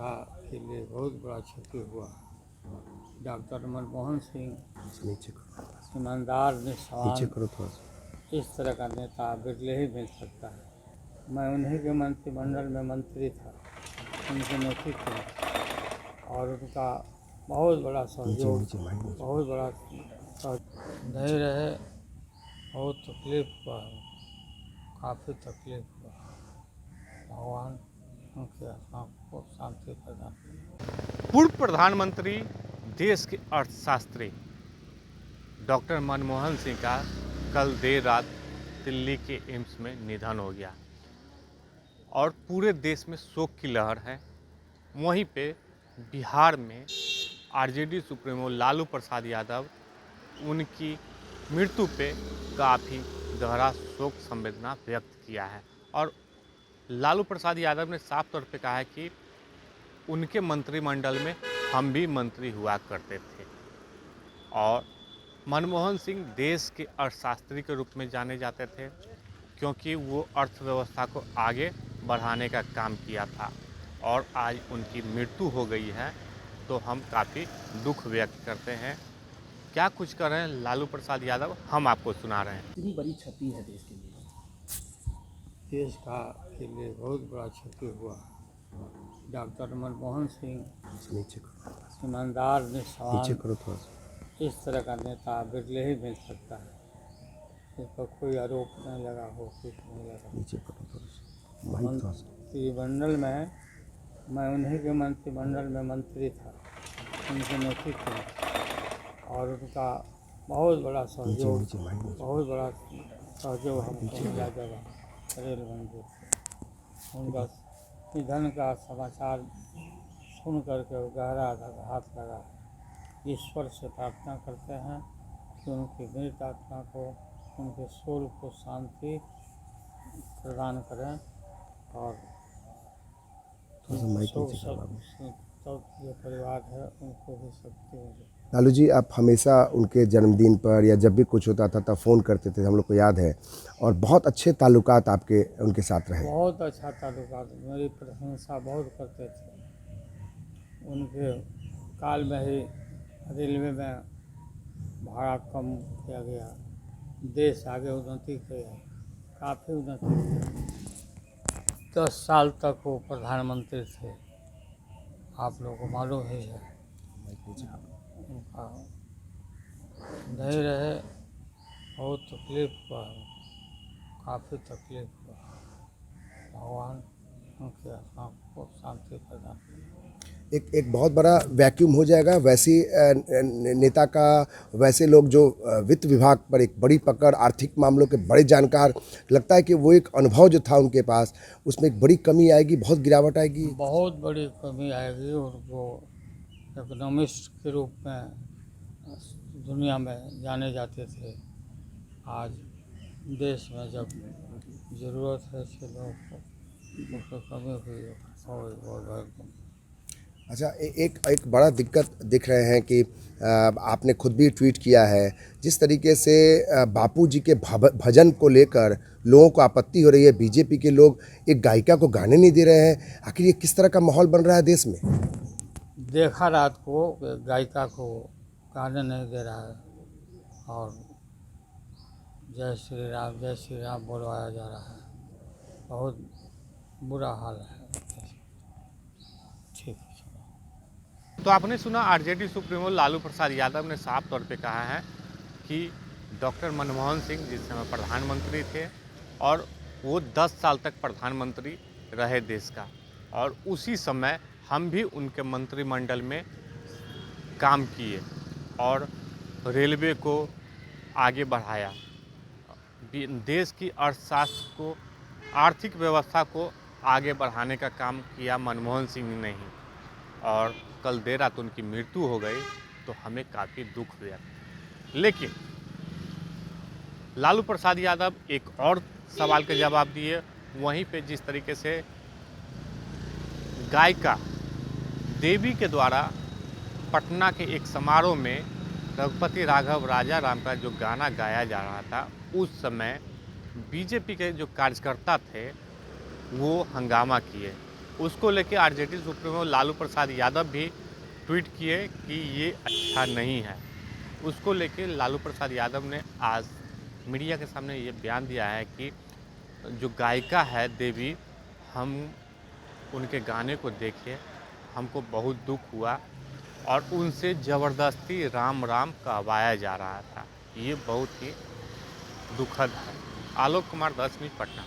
का के लिए बहुत बड़ा क्षति हुआ है। डॉक्टर मनमोहन सिंह ईमानदार निष्ठावान इस तरह का नेता बिरले ही मिल सकता है। मैं उन्हीं के मंत्रिमंडल में मंत्री था, उनके नेतृत्व में, और उनका बहुत बड़ा सहयोग, बहुत बड़ा नहीं रहे। बहुत तकलीफ हुआ, काफ़ी तकलीफ हुआ। भगवान उनके आत्मा को शांति प्रदान करे। पूर्व प्रधानमंत्री, देश के अर्थशास्त्री डॉक्टर मनमोहन सिंह का कल देर रात दिल्ली के एम्स में निधन हो गया और पूरे देश में शोक की लहर है। वहीं पे बिहार में आरजेडी सुप्रीमो लालू प्रसाद यादव उनकी मृत्यु पे काफ़ी गहरा शोक संवेदना व्यक्त किया है और लालू प्रसाद यादव ने साफ तौर पे कहा है कि उनके मंत्रिमंडल में हम भी मंत्री हुआ करते थे। और मनमोहन सिंह देश के अर्थशास्त्री के रूप में जाने जाते थे क्योंकि वो अर्थव्यवस्था को आगे बढ़ाने का काम किया था और आज उनकी मृत्यु हो गई है तो हम काफ़ी दुख व्यक्त करते हैं। क्या कुछ कर रहे हैं लालू प्रसाद यादव, हम आपको सुना रहे हैं। इतनी बड़ी क्षति है देश के लिए। देश का के लिए बहुत बड़ा क्षति हुआ है। डॉक्टर मनमोहन सिंह ईमानदार निष्ठावान इस तरह का नेता बिरले ही मिल सकता है। इस पर कोई आरोप नहीं लगा हो, कुछ नहीं लगा। मंत्रिमंडल में मैं उन्हीं के मंत्रिमंडल में मंत्री था, उनके नेतृत्व में, और उनका बहुत बड़ा सहयोग, बहुत बड़ा सहयोग हमको मिला जब रेल मंदिर से। उनका निधन का समाचार सुन करके गहरा आघात लगा। ईश्वर से प्रार्थना करते हैं कि उनकी मृत आत्मा को, उनके सोल को शांति प्रदान करें और जो परिवार है उनको भी शक्ति मिले। लालू जी, आप हमेशा उनके जन्मदिन पर या जब भी कुछ होता था तब फ़ोन करते थे, हम लोग को याद है, और बहुत अच्छे ताल्लुकात आपके उनके साथ रहे। बहुत अच्छा ताल्लुकात, मेरी प्रशंसा बहुत करते थे। उनके काल में ही रेलवे में भाड़ा कम किया गया, देश आगे उन्नति किया, काफ़ी उन्नति किया। 10 साल तक वो प्रधानमंत्री थे, आप लोगों को मालूम ही है। उनका नहीं रहे, बहुत तकलीफ हुआ, काफ़ी तकलीफ हुआ। भगवान उनके आत्मा को शांति प्रदान करे। एक बहुत बड़ा वैक्यूम हो जाएगा वैसी नेता का। वैसे लोग जो वित्त विभाग पर एक बड़ी पकड़, आर्थिक मामलों के बड़े जानकार, लगता है कि वो एक अनुभव जो था उनके पास उसमें एक बड़ी कमी आएगी, बहुत गिरावट आएगी। बहुत बड़ी कमी आएगी। उनको इकोनॉमिस्ट के रूप में दुनिया में जाने जाते थे। आज देश में जब ज़रूरत है ऐसे लोगों को, उसको कमी हुई है बहुत भयंकर। अच्छा, एक बड़ा दिक्कत दिख रहे हैं कि आपने खुद भी ट्वीट किया है, जिस तरीके से बापू जी के भजन को लेकर लोगों को आपत्ति हो रही है। बीजेपी के लोग एक गायिका को गाने नहीं दे रहे हैं। आखिर ये किस तरह का माहौल बन रहा है देश में? देखा रात को गायिका को गाने नहीं दे रहा है और जय श्री राम बोलवाया जा रहा है। बहुत बुरा हाल है। ठीक है। तो आपने सुना आरजेडी सुप्रीमो लालू प्रसाद यादव ने साफ तौर पे कहा है कि डॉक्टर मनमोहन सिंह जिस समय प्रधानमंत्री थे और वो 10 साल तक प्रधानमंत्री रहे देश का, और उसी समय हम भी उनके मंत्रिमंडल में काम किए और रेलवे को आगे बढ़ाया, देश की अर्थशास्त्र को, आर्थिक व्यवस्था को आगे बढ़ाने का काम किया मनमोहन सिंह ने ही। और कल देर रात उनकी मृत्यु हो गई तो हमें काफ़ी दुख हुआ। लेकिन लालू प्रसाद यादव एक और सवाल के जवाब दिए। वहीं पे जिस तरीके से गायिका देवी के द्वारा पटना के एक समारोह में रघुपति राघव राजा राम का जो गाना गाया जा रहा था, उस समय बीजेपी के जो कार्यकर्ता थे वो हंगामा किए उसको लेके आरजेडी सुप्रीमो लालू प्रसाद यादव भी ट्वीट किए कि ये अच्छा नहीं है। उसको लेके लालू प्रसाद यादव ने आज मीडिया के सामने ये बयान दिया है कि जो गायिका है देवी, हम उनके गाने को देखे, हमको बहुत दुख हुआ और उनसे ज़बरदस्ती राम राम कहवाया जा रहा था। ये बहुत ही दुखद है। आलोक कुमार, 10 मिनट, पटना।